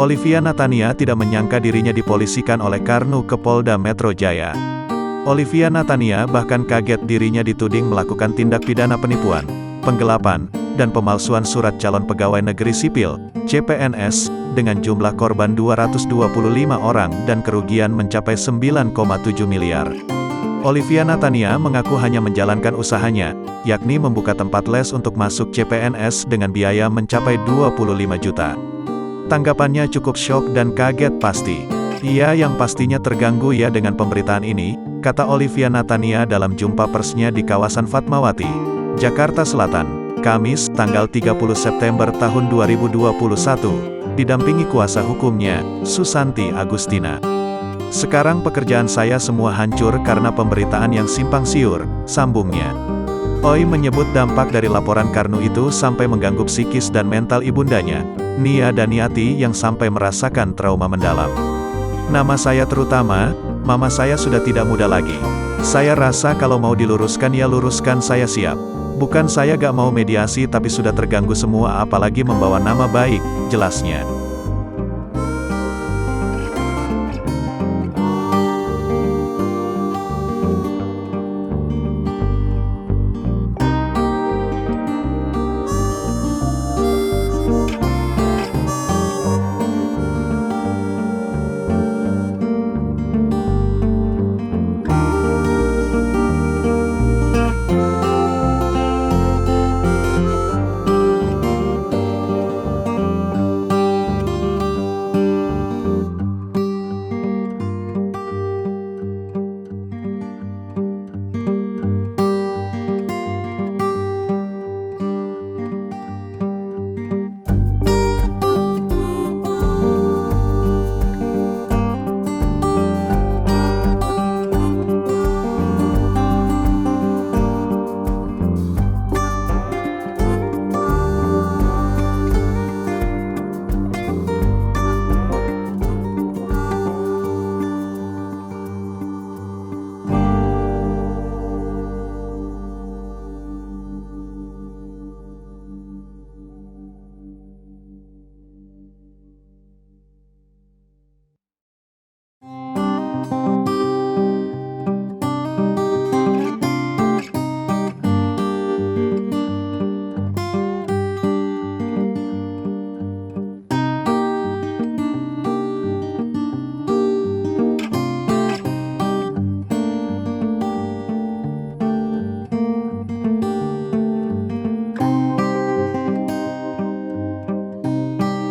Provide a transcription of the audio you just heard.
Olivia Natania tidak menyangka dirinya dipolisikan oleh Karnu ke Polda Metro Jaya. Olivia Natania bahkan kaget dirinya dituding melakukan tindak pidana penipuan, penggelapan, dan pemalsuan surat calon pegawai negeri sipil, CPNS, dengan jumlah korban 225 orang dan kerugian mencapai 9,7 miliar. Olivia Natania mengaku hanya menjalankan usahanya, yakni membuka tempat les untuk masuk CPNS dengan biaya mencapai 25 juta. Tanggapannya cukup syok dan kaget pasti. Ia yang pastinya terganggu ya dengan pemberitaan ini, kata Olivia Natania dalam jumpa persnya di kawasan Fatmawati, Jakarta Selatan, Kamis, tanggal 30 September tahun 2021, didampingi kuasa hukumnya, Susanti Agustina. Sekarang pekerjaan saya semua hancur karena pemberitaan yang simpang siur, sambungnya. Oi menyebut dampak dari laporan Karnu itu sampai mengganggu psikis dan mental ibundanya, Nia Daniati yang sampai merasakan trauma mendalam. Nama saya terutama, mama saya sudah tidak muda lagi. Saya rasa kalau mau diluruskan ya luruskan, saya siap. Bukan saya gak mau mediasi tapi sudah terganggu semua apalagi membawa nama baik, jelasnya.